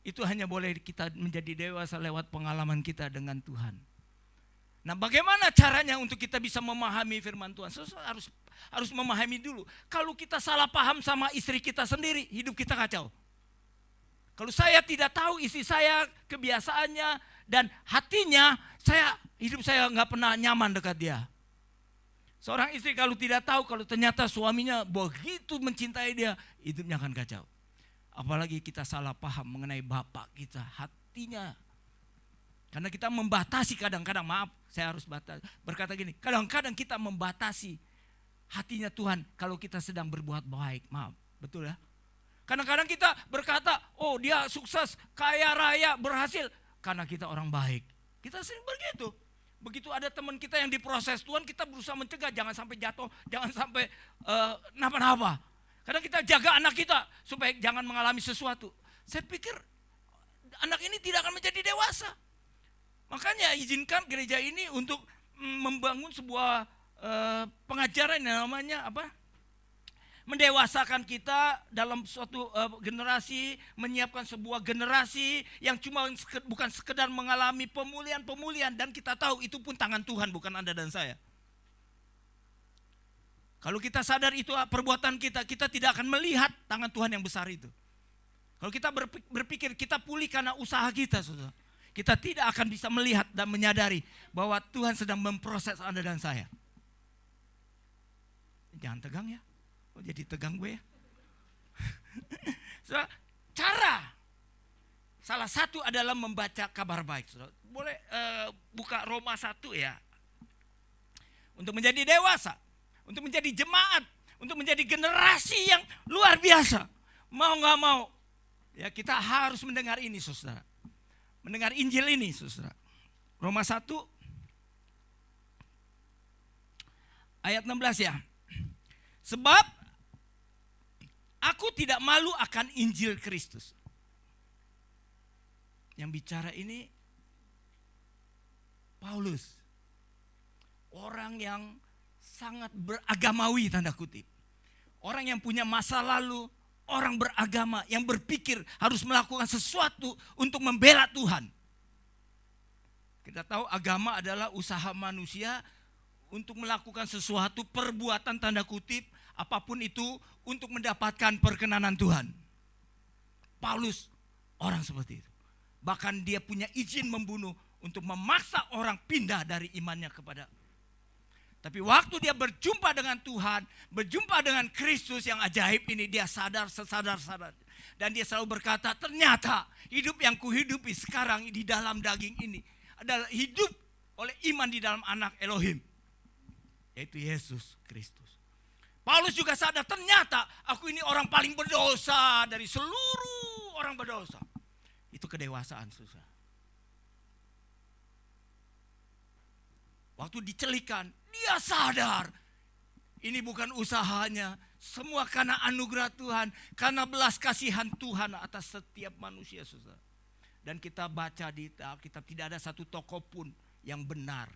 Itu hanya boleh kita menjadi dewasa lewat pengalaman kita dengan Tuhan. Nah, bagaimana caranya untuk kita bisa memahami firman Tuhan? Harus memahami dulu. Kalau kita salah paham sama istri kita sendiri, hidup kita kacau. Kalau saya tidak tahu istri saya, kebiasaannya dan hatinya, hidup saya nggak pernah nyaman dekat dia. Seorang istri kalau tidak tahu, kalau ternyata suaminya begitu mencintai dia, hidupnya akan kacau. Apalagi kita salah paham mengenai bapak kita, hatinya. Karena kita membatasi kadang-kadang, maaf saya harus berkata gini, kadang-kadang kita membatasi hatinya Tuhan kalau kita sedang berbuat baik, maaf, betul ya? Kadang-kadang kita berkata, oh dia sukses, kaya raya, berhasil, karena kita orang baik. Kita sering begitu. Begitu ada teman kita yang diproses Tuhan, kita berusaha mencegah, jangan sampai jatuh, jangan sampai napa-napa. Kadang kita jaga anak kita supaya jangan mengalami sesuatu. Saya pikir anak ini tidak akan menjadi dewasa. Makanya izinkan gereja ini untuk membangun sebuah pengajaran yang namanya apa? Mendewasakan kita dalam suatu generasi, menyiapkan sebuah generasi yang cuma bukan sekedar mengalami pemulihan dan kita tahu itu pun tangan Tuhan, bukan Anda dan saya. Kalau kita sadar itu perbuatan kita tidak akan melihat tangan Tuhan yang besar itu. Kalau kita berpikir kita pulih karena usaha kita, saudara, kita tidak akan bisa melihat dan menyadari bahwa Tuhan sedang memproses Anda dan saya. Jangan tegang ya. Oh, jadi tegang gue ya. Cara salah satu adalah membaca kabar baik. Boleh buka Roma 1 ya. Untuk menjadi dewasa, untuk menjadi jemaat, untuk menjadi generasi yang luar biasa. Mau gak mau, ya kita harus mendengar ini, saudara. Mendengar Injil ini, saudara. Roma 1 ayat 16 ya. Sebab aku tidak malu akan Injil Kristus. Yang bicara ini Paulus. Orang yang sangat beragamawi tanda kutip. Orang yang punya masa lalu, orang beragama yang berpikir harus melakukan sesuatu untuk membela Tuhan. Kita tahu agama adalah usaha manusia untuk melakukan sesuatu perbuatan tanda kutip apapun itu untuk mendapatkan perkenanan Tuhan. Paulus orang seperti itu. Bahkan dia punya izin membunuh untuk memaksa orang pindah dari imannya kepada. Tapi waktu dia berjumpa dengan Tuhan, berjumpa dengan Kristus yang ajaib ini, dia sadar. Dan dia selalu berkata, ternyata hidup yang kuhidupi sekarang di dalam daging ini adalah hidup oleh iman di dalam anak Elohim, yaitu Yesus Kristus. Paulus juga sadar, ternyata aku ini orang paling berdosa dari seluruh orang berdosa. Itu kedewasaan, susah. Waktu dicelikan, dia sadar ini bukan usahanya, semua karena anugerah Tuhan, karena belas kasihan Tuhan atas setiap manusia, saudara. Dan kita baca di Alkitab, tidak ada satu tokoh pun yang benar,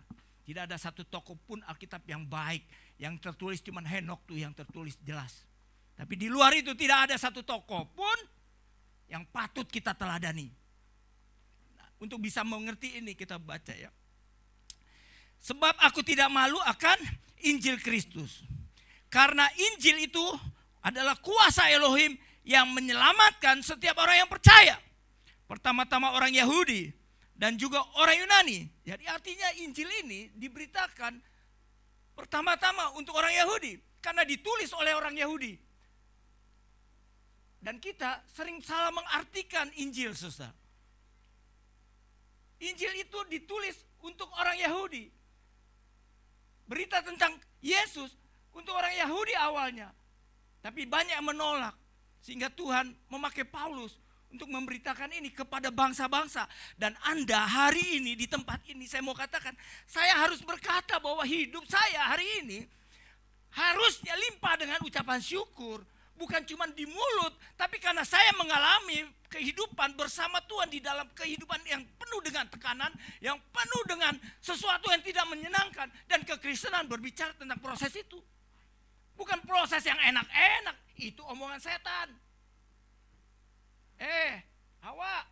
tidak ada satu tokoh pun Alkitab yang baik, yang tertulis cuman Henok tuh yang tertulis jelas. Tapi di luar itu tidak ada satu tokoh pun yang patut kita teladani. Nah, untuk bisa mengerti ini kita baca ya. Sebab aku tidak malu akan Injil Kristus. Karena Injil itu adalah kuasa Elohim yang menyelamatkan setiap orang yang percaya. Pertama-tama orang Yahudi dan juga orang Yunani. Jadi artinya Injil ini diberitakan pertama-tama untuk orang Yahudi. Karena ditulis oleh orang Yahudi. Dan kita sering salah mengartikan Injil, saudara. Injil itu ditulis untuk orang Yahudi. Berita tentang Yesus untuk orang Yahudi awalnya. Tapi banyak yang menolak. Sehingga Tuhan memakai Paulus untuk memberitakan ini kepada bangsa-bangsa. Dan Anda hari ini di tempat ini saya mau katakan, saya harus berkata bahwa hidup saya hari ini harusnya limpah dengan ucapan syukur. Bukan cuma di mulut, tapi karena saya mengalami kehidupan bersama Tuhan di dalam kehidupan yang penuh dengan tekanan, yang penuh dengan sesuatu yang tidak menyenangkan. Dan kekristenan berbicara tentang proses itu. Bukan proses yang enak-enak, itu omongan setan. Hawa,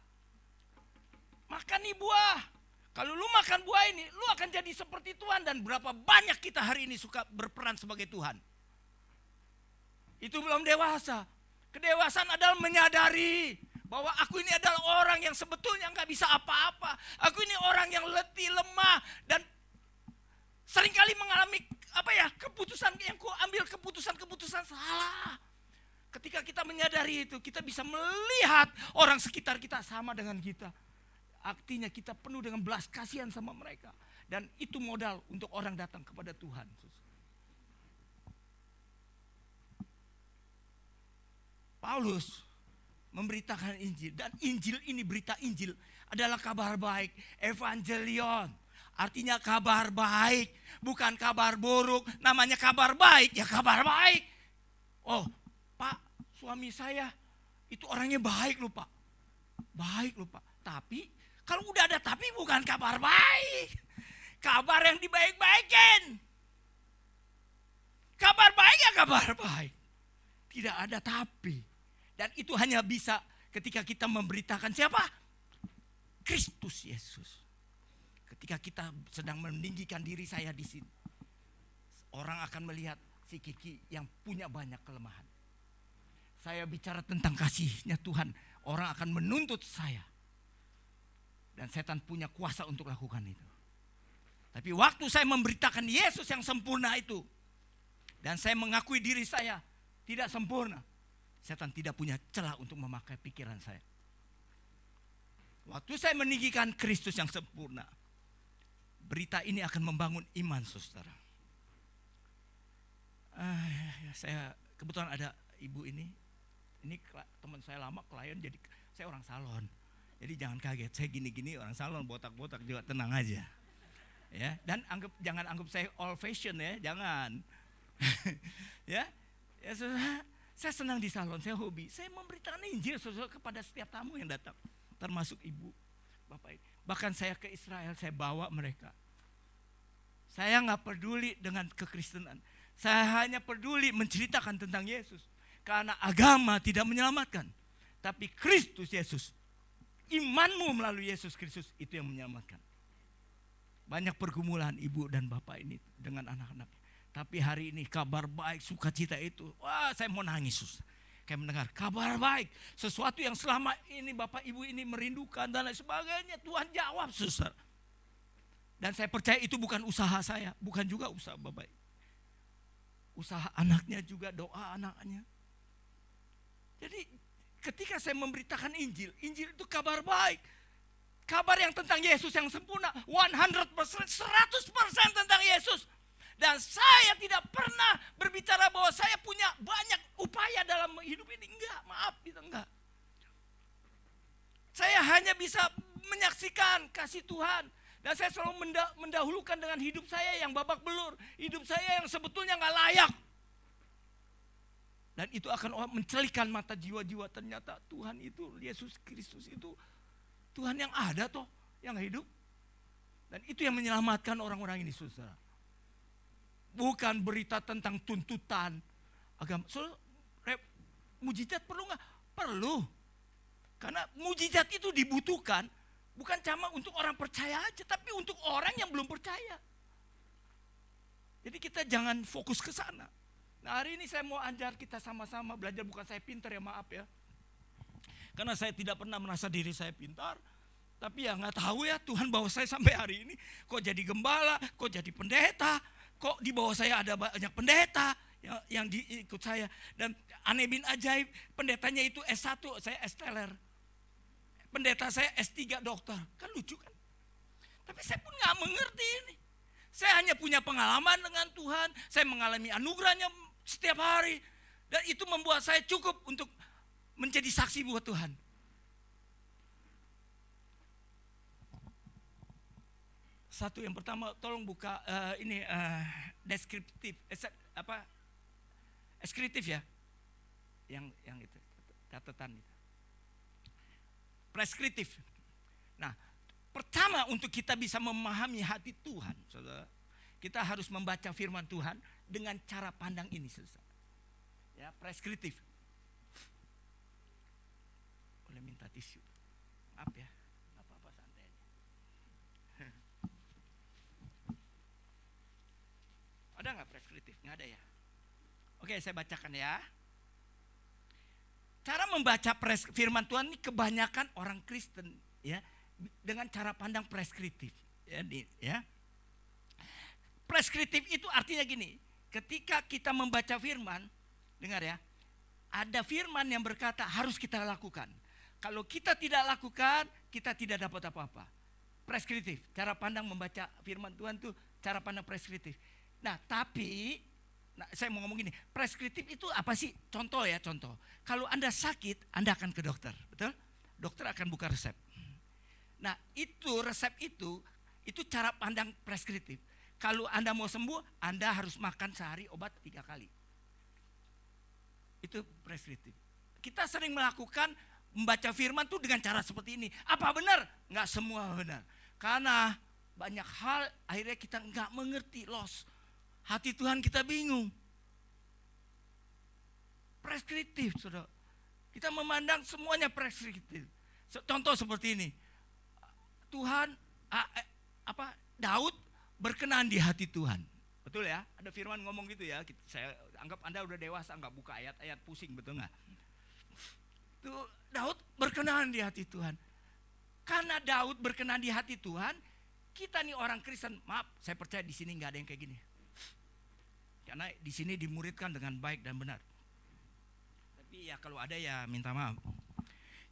Kalau lu makan buah ini, lu akan jadi seperti Tuhan. Dan berapa banyak kita hari ini suka berperan sebagai Tuhan. Itu belum dewasa. Kedewasaan adalah menyadari bahwa aku ini adalah orang yang sebetulnya nggak bisa apa-apa. Aku ini orang yang letih, lemah, dan seringkali mengalami keputusan yang ku ambil keputusan salah. Ketika kita menyadari itu, kita bisa melihat orang sekitar kita sama dengan kita. Artinya kita penuh dengan belas kasihan sama mereka. Dan itu modal untuk orang datang kepada Tuhan. Paulus memberitakan Injil. Dan Injil ini, berita Injil adalah kabar baik. Evangelion. Artinya kabar baik. Bukan kabar buruk. Namanya kabar baik, ya kabar baik. Oh, Pak, suami saya itu orangnya baik loh Pak. Baik loh Pak. Tapi, kalau udah ada tapi bukan kabar baik. Kabar yang dibaik-baikin. Kabar baik ya kabar baik. Tidak ada tapi. Dan itu hanya bisa ketika kita memberitakan siapa? Kristus Yesus. Ketika kita sedang meninggikan diri saya di sini, orang akan melihat si Kiki yang punya banyak kelemahan. Saya bicara tentang kasihnya Tuhan, orang akan menuntut saya. Dan setan punya kuasa untuk lakukan itu. Tapi waktu saya memberitakan Yesus yang sempurna itu, dan saya mengakui diri saya tidak sempurna, setan tidak punya celah untuk memakai pikiran saya. Waktu saya meninggikan Kristus yang sempurna, berita ini akan membangun iman saudara. Saya kebetulan ada ibu ini teman saya lama, klien, jadi saya orang salon. Jadi jangan kaget, saya gini-gini orang salon, botak-botak juga, tenang aja. Ya, dan jangan anggap saya old fashion ya, jangan. ya saudara, saya senang di salon, saya hobi. Saya memberitakan Injil saudara kepada setiap tamu yang datang, termasuk ibu, bapak. Bahkan saya ke Israel, saya bawa mereka. Saya nggak peduli dengan kekristenan. Saya hanya peduli menceritakan tentang Yesus. Karena agama tidak menyelamatkan, tapi Kristus Yesus. Imanmu melalui Yesus Kristus itu yang menyelamatkan. Banyak pergumulan ibu dan bapak ini dengan anak-anak. Tapi hari ini kabar baik, sukacita itu, wah saya mau nangis susah. Kayak mendengar kabar baik, sesuatu yang selama ini bapak ibu ini merindukan dan lain sebagainya, Tuhan jawab susah. Dan saya percaya itu bukan usaha saya, bukan juga usaha bapak. Usaha anaknya juga, doa anaknya. Jadi ketika saya memberitakan Injil, Injil itu kabar baik. Kabar yang tentang Yesus yang sempurna, 100%, 100% tentang Yesus. Dan saya tidak pernah berbicara bahwa saya punya banyak upaya dalam hidup ini. Enggak, maaf, itu enggak. Saya hanya bisa menyaksikan kasih Tuhan. Dan saya selalu mendahulukan dengan hidup saya yang babak belur. Hidup saya yang sebetulnya enggak layak. Dan itu akan mencelikan mata jiwa-jiwa. Ternyata Tuhan itu, Yesus Kristus itu Tuhan yang ada toh, yang hidup. Dan itu yang menyelamatkan orang-orang ini saudara. Bukan berita tentang tuntutan agama. Mujizat perlu nggak? Perlu. Karena mujizat itu dibutuhkan bukan cuma untuk orang percaya aja, tapi untuk orang yang belum percaya. Jadi kita jangan fokus ke sana. Nah hari ini saya mau ajar kita sama-sama belajar, bukan saya pintar ya, maaf ya. Karena saya tidak pernah merasa diri saya pintar. Tapi ya nggak tahu ya, Tuhan bawa saya sampai hari ini. Kok jadi gembala, kok jadi pendeta. Kok di bawah saya ada banyak pendeta yang diikut saya. Dan aneh bin ajaib, pendetanya itu S1, saya S-teler. Pendeta saya S3 dokter. Kan lucu kan? Tapi saya pun nggak mengerti ini. Saya hanya punya pengalaman dengan Tuhan. Saya mengalami anugerahnya setiap hari. Dan itu membuat saya cukup untuk menjadi saksi buat Tuhan. Satu yang pertama, tolong buka deskriptif, deskriptif ya, yang itu catatan itu, preskriptif. Nah, pertama untuk kita bisa memahami hati Tuhan, saudara, kita harus membaca firman Tuhan dengan cara pandang ini, saudara. Ya, preskriptif. Boleh minta tisu, maaf ya, apa-apa santai aja. Ada nggak preskriptif? Nggak ada ya. Oke, saya bacakan ya. Cara membaca firman Tuhan ini kebanyakan orang Kristen ya dengan cara pandang preskriptif. Ya. Preskriptif itu artinya gini, ketika kita membaca firman, dengar ya, ada firman yang berkata harus kita lakukan. Kalau kita tidak lakukan, kita tidak dapat apa-apa. Preskriptif, cara pandang membaca firman Tuhan itu cara pandang preskriptif. Nah, tapi saya mau ngomong gini, preskriptif itu apa sih? Contoh ya, contoh. Kalau Anda sakit, Anda akan ke dokter, betul? Dokter akan buka resep. Nah, itu resep itu cara pandang preskriptif. Kalau Anda mau sembuh, Anda harus makan sehari obat 3 kali. Itu preskriptif. Kita sering melakukan membaca firman tuh dengan cara seperti ini. Apa benar? Enggak semua benar. Karena banyak hal akhirnya kita enggak mengerti, lost. Hati Tuhan kita bingung. Preskriptif, saudara. Kita memandang semuanya preskriptif. Contoh seperti ini. Tuhan, Daud berkenan di hati Tuhan. Betul ya? Ada firman ngomong gitu ya. Saya anggap Anda udah dewasa, enggak buka ayat-ayat pusing, betul enggak? Tuh, Daud berkenan di hati Tuhan. Karena Daud berkenan di hati Tuhan, kita nih orang Kristen, maaf, saya percaya di sini enggak ada yang kayak gini. Karena di sini dimuridkan dengan baik dan benar. Tapi ya kalau ada ya minta maaf.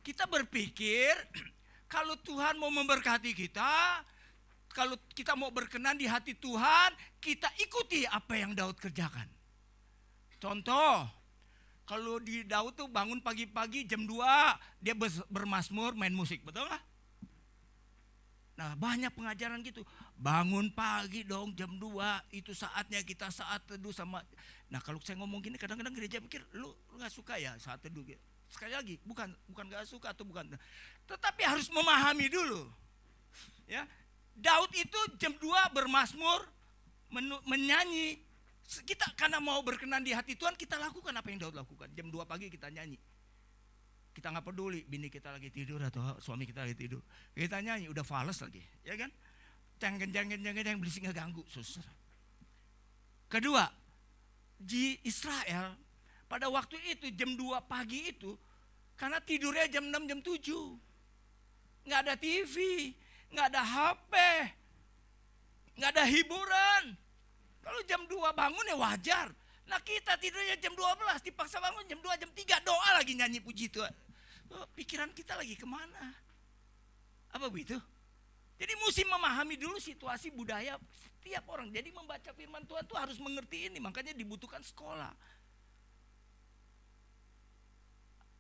Kita berpikir kalau Tuhan mau memberkati kita, kalau kita mau berkenan di hati Tuhan, kita ikuti apa yang Daud kerjakan. Contoh, kalau di Daud tuh bangun pagi-pagi jam 2, dia bermazmur, main musik, betul nggak? Nah, banyak pengajaran gitu. Bangun pagi dong jam 2, itu saatnya kita saat teduh sama. Nah, kalau saya ngomong gini kadang-kadang gereja pikir lu nggak suka ya saat teduh. Sekali lagi, bukan nggak suka atau bukan. Tetapi harus memahami dulu. Ya. Daud itu jam 2 bermazmur, menyanyi. Kita karena mau berkenan di hati Tuhan, kita lakukan apa yang Daud lakukan. Jam 2 pagi kita nyanyi. Kita nggak peduli bini kita lagi tidur atau suami kita lagi tidur. Kita nyanyi, udah fales lagi, ya kan? Jangan yang berisik ngeganggu, susah. Kedua, di Israel pada waktu itu jam 2 pagi itu, karena tidurnya jam 6, jam 7. Nggak ada TV, nggak ada HP, nggak ada hiburan. Kalau jam 2 bangun ya wajar. Nah kita tidurnya jam 12, dipaksa bangun jam 2, jam 3, doa lagi nyanyi puji Tuhan. Pikiran kita lagi kemana? Apa begitu? Jadi mesti memahami dulu situasi budaya setiap orang. Jadi membaca firman Tuhan itu harus mengerti ini. Makanya dibutuhkan sekolah.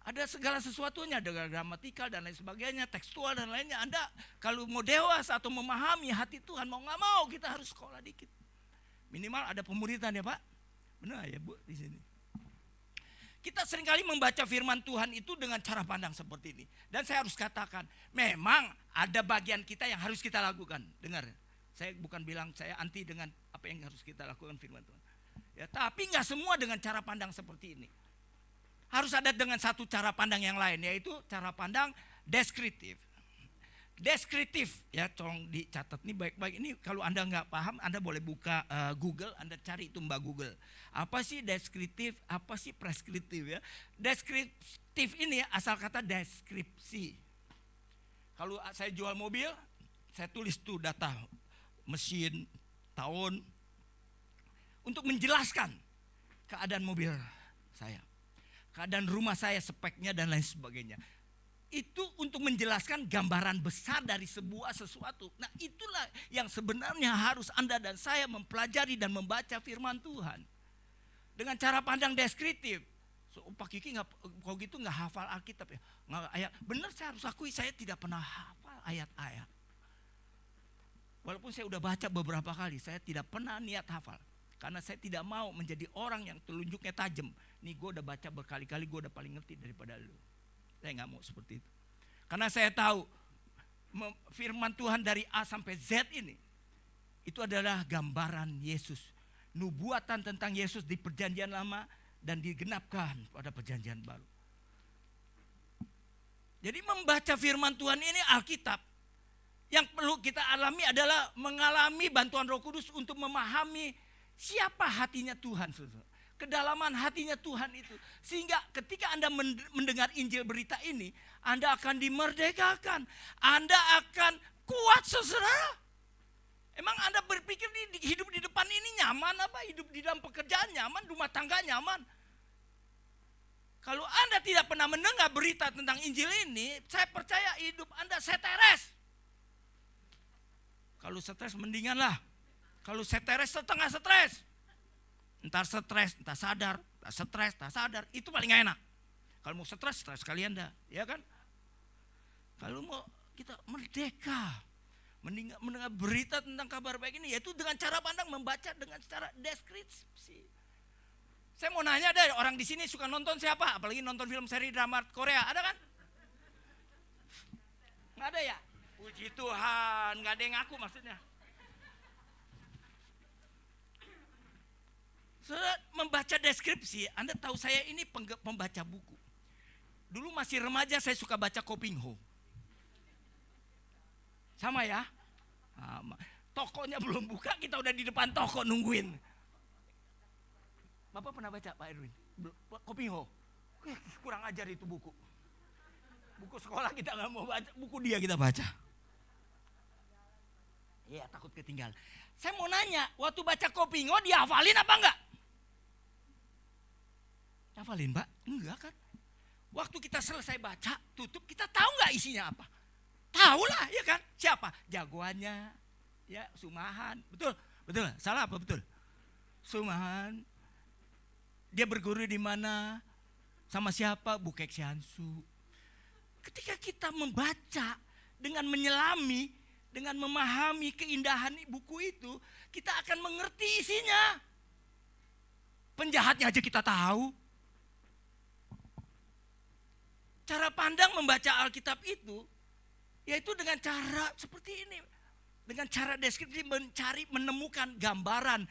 Ada segala sesuatunya, ada gramatikal dan lain sebagainya, tekstual dan lainnya. Anda kalau mau dewasa atau memahami hati Tuhan, mau nggak mau kita harus sekolah dikit. Minimal ada pemuridan ya Pak. Benar ya Bu di sini. Kita seringkali membaca firman Tuhan itu dengan cara pandang seperti ini. Dan saya harus katakan, memang ada bagian kita yang harus kita lakukan. Dengar, saya bukan bilang saya anti dengan apa yang harus kita lakukan firman Tuhan. Ya, tapi nggak semua dengan cara pandang seperti ini. Harus ada dengan satu cara pandang yang lain, yaitu cara pandang deskriptif. Deskriptif, ya tolong dicatat nih baik-baik. Ini kalau Anda nggak paham, Anda boleh buka Google, Anda cari itu Mbak Google. Apa sih deskriptif, apa sih preskriptif ya. Deskriptif ini asal kata deskripsi. Kalau saya jual mobil, saya tulis tuh data, mesin, tahun. Untuk menjelaskan keadaan mobil saya. Keadaan rumah saya, speknya dan lain sebagainya. Itu untuk menjelaskan gambaran besar dari sebuah sesuatu. Nah itulah yang sebenarnya harus Anda dan saya mempelajari dan membaca firman Tuhan. Dengan cara pandang deskriptif. So, Pak Kiki kalau gitu nggak hafal Alkitab ya. Nggak, ayat. Benar saya harus akui saya tidak pernah hafal ayat-ayat. Walaupun saya udah baca beberapa kali, saya tidak pernah niat hafal. Karena saya tidak mau menjadi orang yang telunjuknya tajam. Nih gue udah baca berkali-kali, gue udah paling ngerti daripada lu. Saya nggak mau seperti itu. Karena saya tahu firman Tuhan dari A sampai Z ini, itu adalah gambaran Yesus. Nubuatan tentang Yesus di perjanjian lama dan digenapkan pada perjanjian baru. Jadi membaca firman Tuhan ini Alkitab. Yang perlu kita alami adalah mengalami bantuan Roh Kudus untuk memahami Siapa hatinya Tuhan, saudara? Kedalaman hatinya Tuhan itu. Sehingga ketika Anda mendengar Injil berita ini, Anda akan dimerdekakan. Anda akan kuat, saudara. Emang Anda berpikir hidup di depan ini nyaman apa? Hidup di dalam pekerjaan nyaman, rumah tangga nyaman. Kalau Anda tidak pernah mendengar berita tentang Injil ini, saya percaya hidup Anda seteres. Kalau stres mendingan lah. Kalau stres setengah stres. Entar stres, entar sadar, entar stres, entar sadar. Itu paling gak enak. Kalau mau stres kalian dah, ya kan? Kalau mau kita merdeka, mendengar berita tentang kabar baik ini, yaitu dengan cara pandang membaca dengan secara deskripsi. Saya mau nanya deh, orang di sini suka nonton siapa? Apalagi nonton film seri drama Korea, ada kan? Nggak ada ya? Puji Tuhan, nggak ada yang ngaku maksudnya. Saudara, membaca deskripsi, Anda tahu saya ini pembaca buku. Dulu masih remaja saya suka baca Kopingho. Sama ya? Tokonya belum buka, kita udah di depan toko nungguin. Bapak pernah baca Pak Erwin? Kopingho. Kurang ajar itu buku. Buku sekolah kita nggak mau baca, buku dia kita baca. Iya, takut ketinggalan. Saya mau nanya, waktu baca Kopingho dihafalin apa enggak? Hafalin, Mbak? Enggak kan? Waktu kita selesai baca, tutup, kita tahu nggak isinya apa? Tahu lah, ya kan? Siapa? Jagoannya, ya Sumahan. Betul? Betul? Salah apa betul? Sumahan. Dia berguru di mana? Sama siapa? Bu Kek Siansu. Ketika kita membaca dengan menyelami, dengan memahami keindahan buku itu, kita akan mengerti isinya. Penjahatnya aja kita tahu. Cara pandang membaca Alkitab itu, yaitu dengan cara seperti ini. Dengan cara deskripsi menemukan gambaran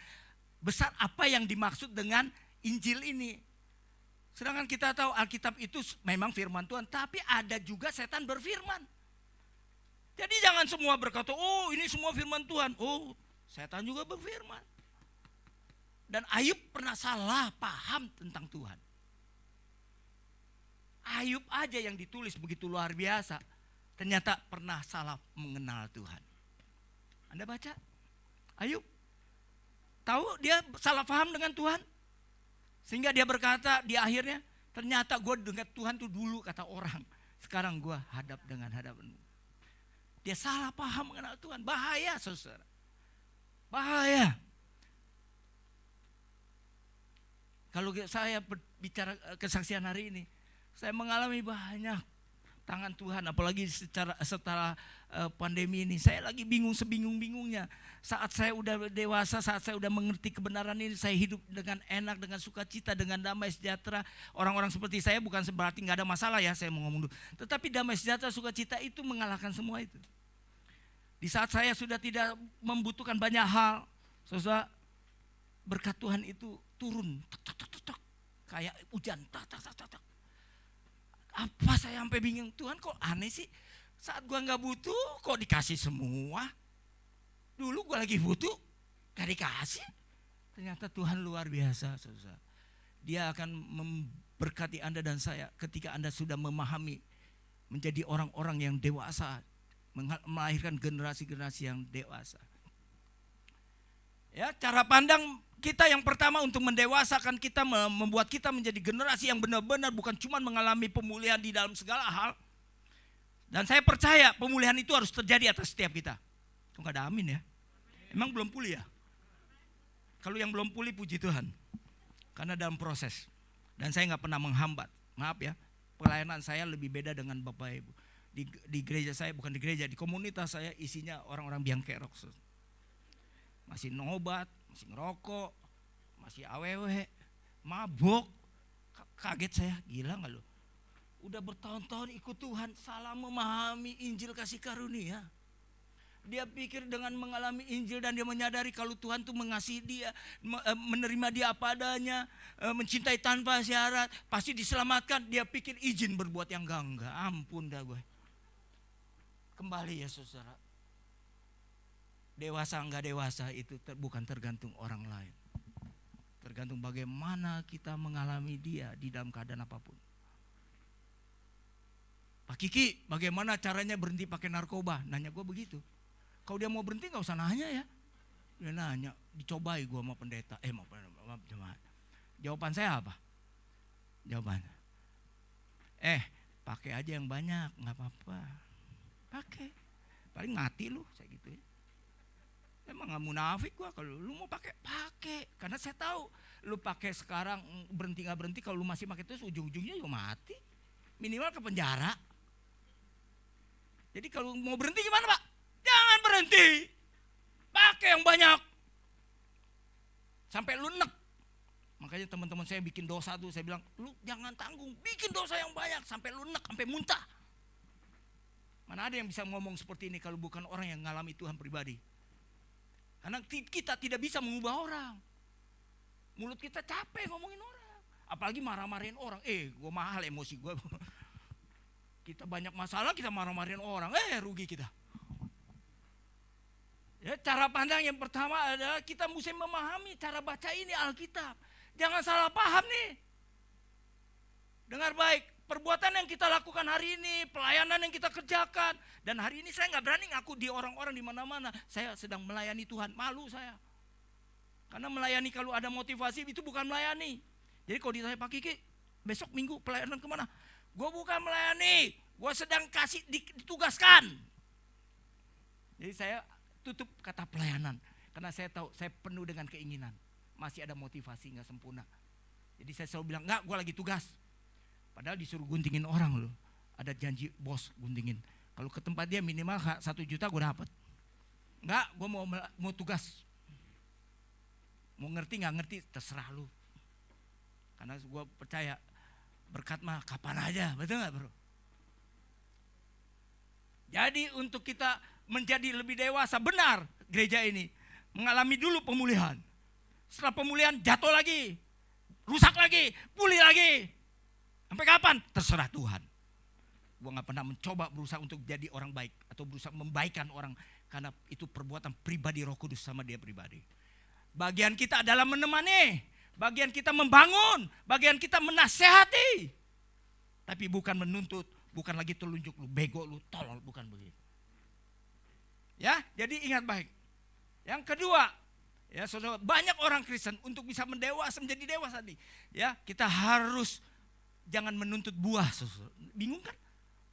besar apa yang dimaksud dengan Injil ini. Sedangkan kita tahu Alkitab itu memang firman Tuhan, tapi ada juga setan berfirman. Jadi jangan semua berkata, oh ini semua firman Tuhan. Oh, setan juga berfirman. Dan Ayub pernah salah paham tentang Tuhan. Ayub aja yang ditulis begitu luar biasa, ternyata pernah salah mengenal Tuhan. Anda baca Ayub, tahu dia salah paham dengan Tuhan, sehingga dia berkata di akhirnya, ternyata gue dengan Tuhan tuh dulu kata orang, sekarang gue hadap dengan hadapanmu. Dia salah paham mengenal Tuhan, bahaya saudara, bahaya. Kalau saya bicara kesaksian hari ini, saya mengalami banyak tangan Tuhan, apalagi setelah pandemi ini. Saya lagi bingung sebingung-bingungnya. Saat saya udah dewasa, saat saya udah mengerti kebenaran ini, saya hidup dengan enak, dengan sukacita, dengan damai sejahtera. Orang-orang seperti saya bukan berarti nggak ada masalah ya, saya mau ngomong dulu. Tetapi damai sejahtera, sukacita itu mengalahkan semua itu. Di saat saya sudah tidak membutuhkan banyak hal, saudara, berkat Tuhan itu turun, kayak hujan, Apa saya sampai bingung, Tuhan kok aneh sih, saat gua nggak butuh kok dikasih semua. Dulu gua lagi butuh gak dikasih. Ternyata Tuhan luar biasa, saudara. Dia akan memberkati Anda dan saya ketika Anda sudah memahami, menjadi orang-orang yang dewasa, melahirkan generasi-generasi yang dewasa. Ya, cara pandang kita yang pertama untuk mendewasakan kita, membuat kita menjadi generasi yang benar-benar bukan cuma mengalami pemulihan di dalam segala hal. Dan saya percaya pemulihan itu harus terjadi atas setiap kita. Kok gak ada amin ya? Emang belum pulih ya? Kalau yang belum pulih puji Tuhan. Karena dalam proses. Dan saya gak pernah menghambat. Maaf ya, pelayanan saya lebih beda dengan Bapak Ibu. Di gereja saya, bukan di gereja, di komunitas saya isinya orang-orang biang kerok. Masih nobat, masih ngerokok, masih awewe, mabok. Kaget saya, gila gak lo? Udah bertahun-tahun ikut Tuhan, salah memahami Injil kasih karunia. Dia pikir dengan mengalami Injil dan dia menyadari kalau Tuhan tuh mengasihi dia, menerima dia apa adanya, mencintai tanpa syarat, pasti diselamatkan. Dia pikir izin berbuat yang enggak, ampun dah gue. Kembali ya saudara. Dewasa enggak dewasa itu bukan tergantung orang lain. Tergantung bagaimana kita mengalami dia di dalam keadaan apapun. Pak Kiki, bagaimana caranya berhenti pakai narkoba? Nanya gue begitu. Kalau dia mau berhenti gak usah nanya ya. Dia nanya, dicobai gue sama pendeta. Maaf jemaat. Jawaban saya apa? Jawaban, pakai aja yang banyak, gak apa-apa. Pakai, paling mati lu, saya gitu ya. Emang gak munafik gue, kalau lu mau pakai. Karena saya tahu, lu pakai sekarang berhenti gak berhenti, kalau lu masih pakai terus ujung-ujungnya juga mati. Minimal ke penjara. Jadi kalau mau berhenti gimana Pak? Jangan berhenti. Pakai yang banyak. Sampai lu nek. Makanya teman-teman saya bikin dosa tuh, saya bilang, lu jangan tanggung, bikin dosa yang banyak sampai lu nek, sampai muntah. Mana ada yang bisa ngomong seperti ini kalau bukan orang yang ngalami Tuhan pribadi. Karena kita tidak bisa mengubah orang. Mulut kita capek ngomongin orang. Apalagi marah-marahin orang. Gue mahal emosi gue. Kita banyak masalah, kita marah-marahin orang. Rugi kita. Ya, cara pandang yang pertama adalah kita mesti memahami cara baca ini Alkitab. Jangan salah paham nih. Dengar baik, perbuatan yang kita lakukan hari ini, pelayanan yang kita kerjakan. Dan hari ini saya gak berani ngaku di orang-orang di mana-mana. Saya sedang melayani Tuhan, malu saya. Karena melayani kalau ada motivasi itu bukan melayani. Jadi kalau ditanya Pak Kiki, besok minggu pelayanan kemana? Gue bukan melayani, gue sedang ditugaskan. Jadi saya tutup kata pelayanan. Karena saya tahu saya penuh dengan keinginan. Masih ada motivasi gak sempurna. Jadi saya selalu bilang, enggak, gue lagi tugas. Padahal disuruh guntingin orang loh. Ada janji bos guntingin. Kalau ke tempat dia minimal 1 juta gue dapat. Enggak, gue mau tugas. Mau ngerti gak ngerti terserah lu. Karena gue percaya berkat mah kapan aja, betul gak bro? Jadi untuk kita menjadi lebih dewasa, benar gereja ini mengalami dulu pemulihan. Setelah pemulihan jatuh lagi, rusak lagi, pulih lagi. Sampai kapan? Terserah Tuhan. Gue gak pernah mencoba berusaha untuk jadi orang baik atau berusaha membaikan orang, karena itu perbuatan pribadi Roh Kudus sama dia pribadi. Bagian kita adalah menemani, bagian kita membangun, bagian kita menasehati. Tapi bukan menuntut, bukan lagi telunjuk lu, bego lu, tolol, bukan begitu. Ya, jadi ingat baik. Yang kedua, ya saudara, banyak orang Kristen untuk bisa mendewasa, menjadi dewasa nih. Ya, kita harus jangan menuntut buah, saudara. Bingung kan?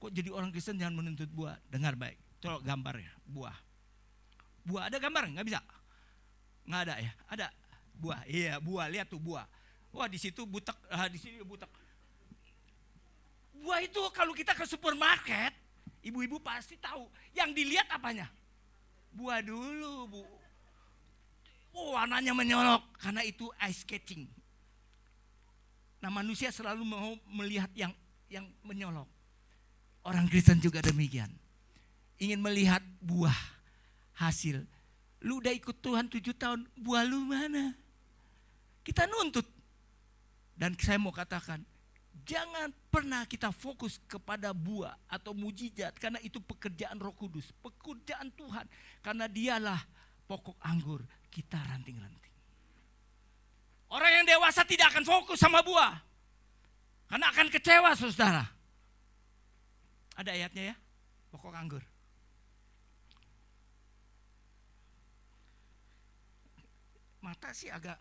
Kok jadi orang Kristen jangan menuntut buah? Dengar baik. Coba gambarnya, buah. Buah ada gambar? Nggak bisa? Nggak ada ya? Ada buah. Iya, buah. Lihat tuh buah. Wah, di situ butek, di sini butek. Buah itu kalau kita ke supermarket, ibu-ibu pasti tahu. Yang dilihat apanya? Buah dulu, Bu. Oh, warnanya menyolok karena itu ice catching. Nah, manusia selalu mau melihat yang menyolok. Orang Kristen juga demikian. Ingin melihat buah hasil. Lu udah ikut Tuhan 7 tahun, buah lu mana? Kita nuntut. Dan saya mau katakan, jangan pernah kita fokus kepada buah atau mujizat, karena itu pekerjaan Roh Kudus, pekerjaan Tuhan. Karena dialah pokok anggur, kita ranting-ranting. Orang yang dewasa tidak akan fokus sama buah, karena akan kecewa, saudara. Ada ayatnya ya, pokok anggur. Mata sih agak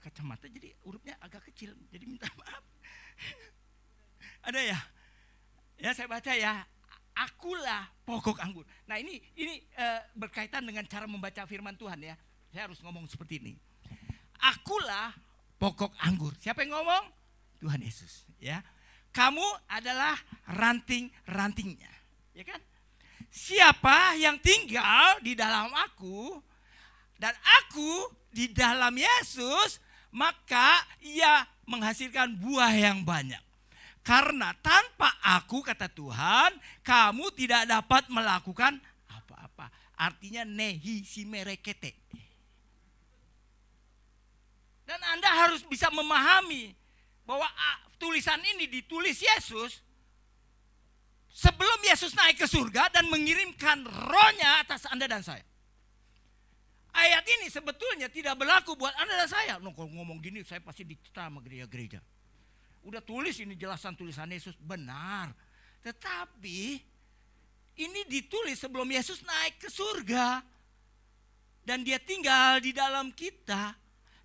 kacamata, jadi hurufnya agak kecil, jadi minta maaf. Ada ya? Ya saya baca ya, akulah pokok anggur. Nah ini berkaitan dengan cara membaca firman Tuhan ya. Saya harus ngomong seperti ini. Akulah pokok anggur. Siapa yang ngomong? Tuhan Yesus. Ya, kamu adalah ranting-rantingnya. Ya kan? Siapa yang tinggal di dalam aku dan aku di dalam Yesus, maka ia menghasilkan buah yang banyak. Karena tanpa aku, kata Tuhan, kamu tidak dapat melakukan apa-apa. Artinya nehi simerekete. Dan Anda harus bisa memahami bahwa tulisan ini ditulis Yesus sebelum Yesus naik ke surga dan mengirimkan rohnya atas Anda dan saya. Ayat ini sebetulnya tidak berlaku buat Anda dan saya. No, kalau ngomong gini saya pasti dicela sama gereja-gereja. Udah tulis ini jelasan tulisan Yesus, benar. Tetapi ini ditulis sebelum Yesus naik ke surga. Dan dia tinggal di dalam kita.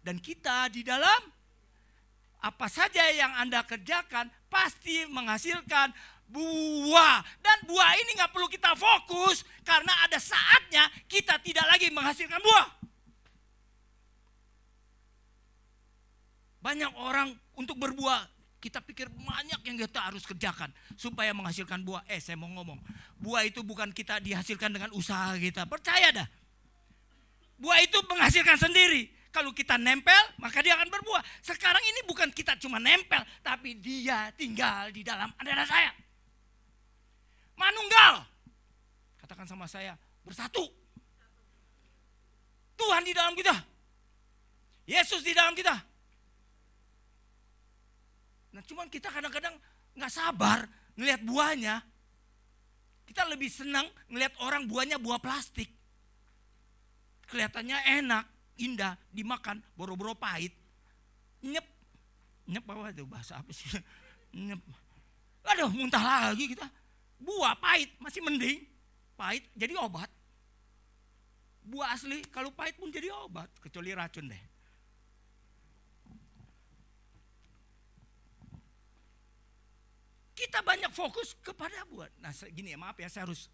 Dan kita di dalam apa saja yang Anda kerjakan pasti menghasilkan buah. Dan buah ini gak perlu kita fokus. Karena ada saatnya kita tidak lagi menghasilkan buah. Banyak orang untuk berbuah, kita pikir banyak yang kita harus kerjakan supaya menghasilkan buah. Saya mau ngomong, buah itu bukan kita dihasilkan dengan usaha kita. Percaya dah. Buah itu menghasilkan sendiri. Kalau kita nempel, maka dia akan berbuah. Sekarang ini bukan kita cuma nempel, tapi dia tinggal di dalam Anda dan saya. Manunggal. Katakan sama saya, bersatu. Tuhan di dalam kita. Yesus di dalam kita. Nah, cuman kita kadang-kadang gak sabar ngelihat buahnya. Kita lebih senang ngelihat orang buahnya buah plastik. Kelihatannya enak, indah, dimakan, boro-boro pahit. Nyep. Nyep apa itu bahasa apa sih? Nyep. Aduh, muntah lagi kita. Buah pahit masih mending. Pahit jadi obat. Buah asli kalau pahit pun jadi obat. Kecuali racun deh. Kita banyak fokus kepada buah. Nah gini ya, maaf ya, saya harus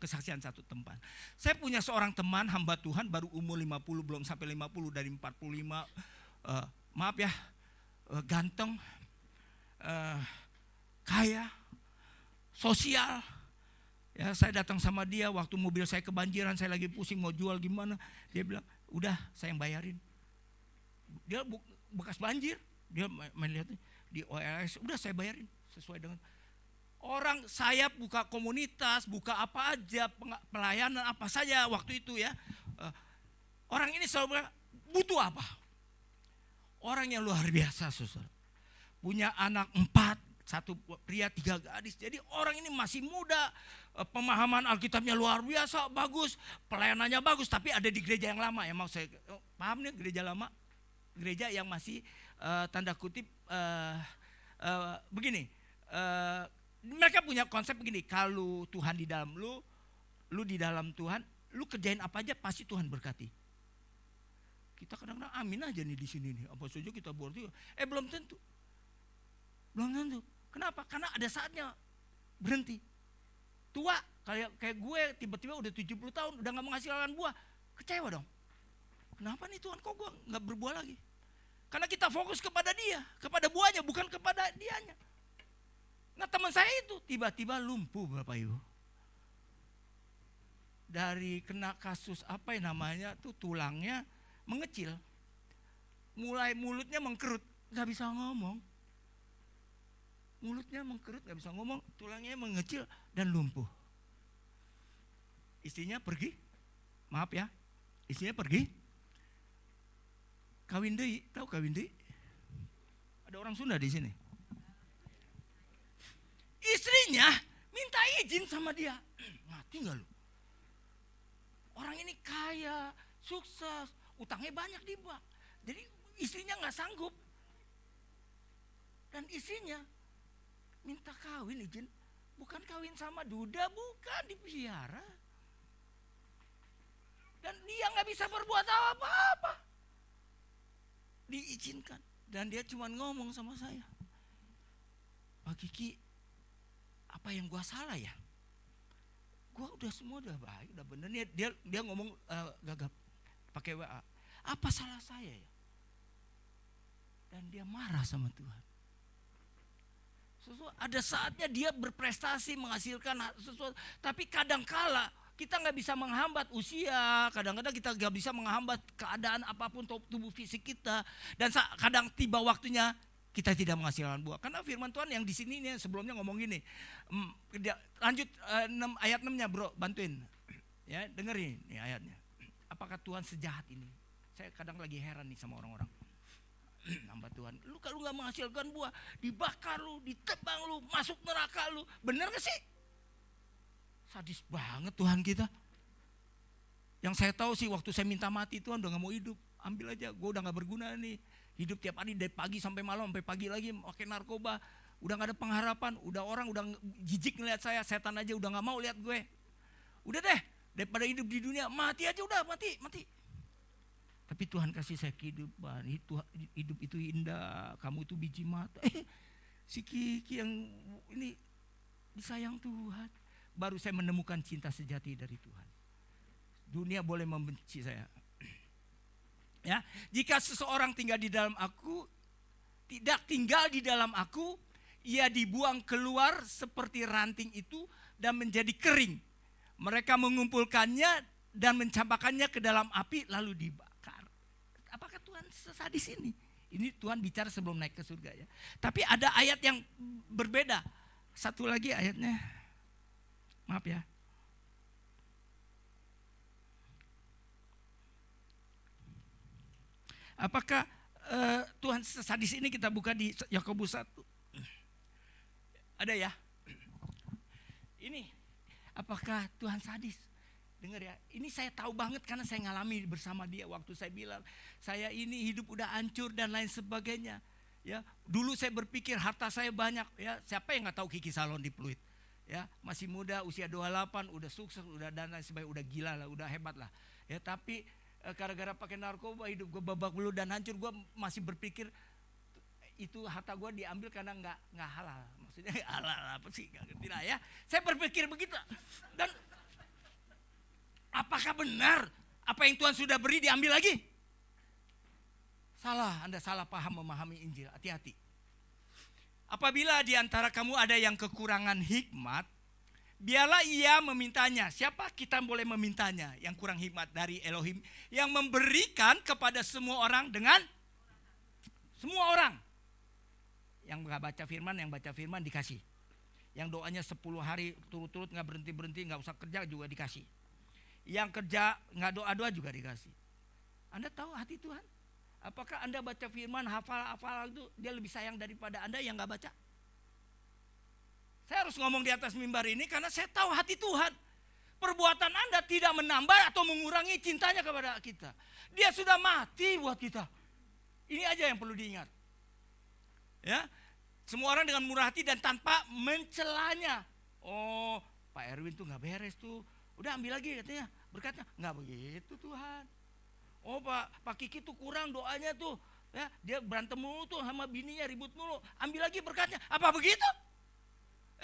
kesaksian satu tempat. Saya punya seorang teman hamba Tuhan baru umur 50, belum sampai 50, dari 45. Maaf ya, ganteng, kaya, sosial. Ya, saya datang sama dia waktu mobil saya kebanjiran, saya lagi pusing mau jual gimana. Dia bilang, udah saya yang bayarin. Dia bekas banjir, dia main lihat di OLX, udah saya bayarin. Sesuai dengan orang, saya buka komunitas, buka apa aja, pelayanan apa saja waktu itu ya. Orang ini selalu bilang, butuh apa? Orang yang luar biasa, saudara. Punya anak 4, 1 pria 3 gadis. Jadi orang ini masih muda, pemahaman Alkitabnya luar biasa, bagus, pelayanannya bagus, tapi ada di gereja yang lama. Emang saya paham nih, gereja lama, gereja yang masih tanda kutip begini. Mereka punya konsep begini, kalau Tuhan di dalam lu di dalam Tuhan, lu kerjain apa aja pasti Tuhan berkati. Kita kadang-kadang amin aja nih di sini nih, apa saja kita buat itu. Belum tentu. Kenapa? Karena ada saatnya berhenti. Tua kayak gue tiba-tiba udah 70 tahun udah gak menghasilkan buah, kecewa dong. Kenapa nih Tuhan, kok gue gak berbuah lagi? Karena kita fokus kepada dia, kepada buahnya, bukan kepada dianya. Nah teman saya itu tiba-tiba lumpuh Bapak Ibu. Dari kena kasus apa yang namanya tuh, tulangnya mengecil. Mulai mulutnya mengkerut, gak bisa ngomong. Mulutnya mengkerut, gak bisa ngomong, tulangnya mengecil dan lumpuh. Istrinya pergi, maaf ya, istrinya pergi. Kawin deui, tahu kawin deui? Ada orang Sunda di sini. Istrinya minta izin sama dia. Mati gak lu? Orang ini kaya, sukses, utangnya banyak di bank. Jadi istrinya gak sanggup. Dan istrinya minta kawin izin. Bukan kawin sama duda, bukan, dipelihara. Dan dia gak bisa berbuat apa-apa. Diizinkan. Dan dia cuma ngomong sama saya, Pak Kiki, apa yang gua salah ya? Gua udah semua udah baik, udah bener. Dia ngomong gagap pakai WA. Apa salah saya ya? Dan dia marah sama Tuhan. Ada saatnya dia berprestasi menghasilkan sesuatu, tapi kadangkala kita nggak bisa menghambat usia, kadang-kadang kita nggak bisa menghambat keadaan apapun tubuh fisik kita, dan kadang tiba waktunya kita tidak menghasilkan buah. Karena firman Tuhan yang di sini nih sebelumnya ngomong gini, lanjut 6, ayat 6-nya bro, bantuin, ya dengerin nih ayatnya. Apakah Tuhan sejahat ini? Saya kadang lagi heran nih sama orang-orang. Hamba Tuhan, lu kalau nggak menghasilkan buah, dibakar lu, ditebang lu, masuk neraka lu, bener gak sih? Sadis banget Tuhan kita. Yang saya tahu sih waktu saya minta mati, Tuhan udah gak mau hidup. Ambil aja, gue udah gak berguna nih. Hidup tiap hari dari pagi sampai malam, sampai pagi lagi pakai narkoba. Udah gak ada pengharapan, udah orang udah jijik ngeliat saya. Setan aja udah gak mau lihat gue. Udah deh, daripada hidup di dunia, mati aja udah, mati. Tapi Tuhan kasih saya kehidupan. Hidup itu indah, kamu itu biji mata. Si Kiki yang ini disayang Tuhan. Baru saya menemukan cinta sejati dari Tuhan. Dunia boleh membenci saya. Ya, jika seseorang tinggal di dalam aku, tidak tinggal di dalam aku, ia dibuang keluar seperti ranting itu dan menjadi kering. Mereka mengumpulkannya dan mencampakkannya ke dalam api lalu dibakar. Apakah Tuhan sesadis ini? Ini Tuhan bicara sebelum naik ke surga ya. Tapi ada ayat yang berbeda. Satu lagi ayatnya. Maaf ya. Apakah Tuhan sesadis ini? Kita buka di Yakobus 1. Ada ya? Ini, apakah Tuhan sadis? Dengar ya, ini saya tahu banget karena saya ngalami bersama dia waktu saya bilang, saya ini hidup udah hancur dan lain sebagainya. Ya, dulu saya berpikir harta saya banyak, ya, siapa yang nggak tahu Kiki Salon di Pluit? Ya, masih muda, usia 28, udah sukses, udah dan lain sebagainya, udah gila lah, udah hebat lah. Ya, tapi gara-gara pakai narkoba hidup gue babak belur dan hancur. Gue masih berpikir itu harta gue diambil karena nggak halal. Maksudnya halal apa sih? Nggak ngerti lah ya. Saya berpikir begitu. Dan apakah benar apa yang Tuhan sudah beri diambil lagi? Salah, Anda salah paham memahami Injil. Hati-hati. Apabila di antara kamu ada yang kekurangan hikmat, biarlah ia memintanya. Siapa kita boleh memintanya? Yang kurang hikmat dari Elohim, yang memberikan kepada semua orang dengan semua orang. Yang gak baca firman, yang baca firman dikasih. Yang doanya 10 hari turut-turut gak berhenti-berhenti, gak usah kerja juga dikasih. Yang kerja gak doa-doa juga dikasih. Anda tahu hati Tuhan? Apakah Anda baca firman, hafal itu dia lebih sayang daripada Anda yang gak baca? Saya harus ngomong di atas mimbar ini karena saya tahu hati Tuhan. Perbuatan Anda tidak menambah atau mengurangi cintanya kepada kita. Dia sudah mati buat kita. Ini aja yang perlu diingat. Ya, semua orang dengan murah hati dan tanpa mencelanya. Oh, Pak Erwin tuh nggak beres tuh. Udah ambil lagi katanya berkatnya. Nggak begitu Tuhan. Oh Pak Kiki tuh kurang doanya tuh. Ya, dia berantem mulu tuh sama bininya, ribut mulu. Ambil lagi berkatnya. Apa begitu?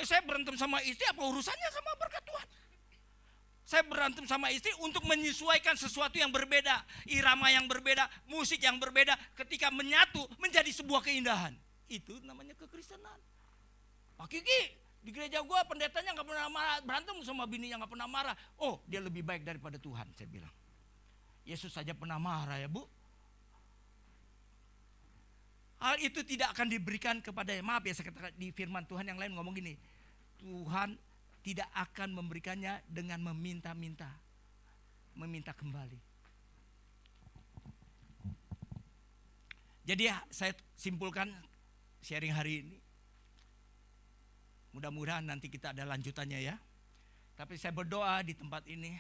Saya berantem sama istri, apa urusannya sama berkat Tuhan? Saya berantem sama istri untuk menyesuaikan sesuatu yang berbeda. Irama yang berbeda, musik yang berbeda. Ketika menyatu menjadi sebuah keindahan. Itu namanya kekristenan. Pak Kiki, di gereja gue pendetanya gak pernah marah, berantem sama bininya gak pernah marah. Oh, dia lebih baik daripada Tuhan, saya bilang. Yesus saja pernah marah ya Bu. Hal itu tidak akan diberikan kepada, maaf ya saya katakan di firman Tuhan yang lain ngomong gini. Tuhan tidak akan memberikannya dengan meminta-minta. Meminta kembali. Jadi saya simpulkan sharing hari ini. Mudah-mudahan nanti kita ada lanjutannya ya. Tapi saya berdoa di tempat ini.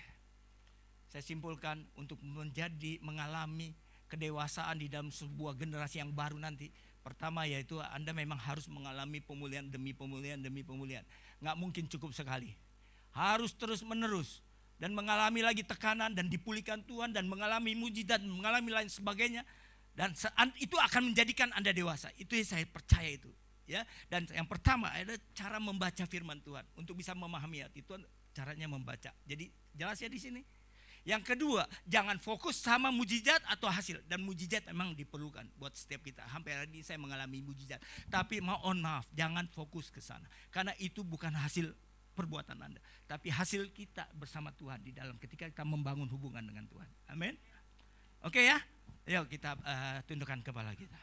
Saya simpulkan untuk mengalami kedewasaan di dalam sebuah generasi yang baru nanti. Pertama yaitu Anda memang harus mengalami pemulihan demi pemulihan demi pemulihan. Nggak mungkin cukup sekali. Harus terus menerus. Dan mengalami lagi tekanan dan dipulihkan Tuhan. Dan mengalami mujizat dan mengalami lain sebagainya. Dan itu akan menjadikan Anda dewasa. Itu yang saya percaya itu. Ya. Dan yang pertama adalah cara membaca firman Tuhan. Untuk bisa memahami hati Tuhan, caranya membaca. Jadi jelas ya di sini. Yang kedua, jangan fokus sama mujizat atau hasil. Dan mujizat memang diperlukan buat setiap kita. Hampir hari ini saya mengalami mujizat. Tapi mohon maaf, jangan fokus ke sana. Karena itu bukan hasil perbuatan Anda. Tapi hasil kita bersama Tuhan di dalam ketika kita membangun hubungan dengan Tuhan. Amin. Oke ya, yuk kita tundukkan kepala kita.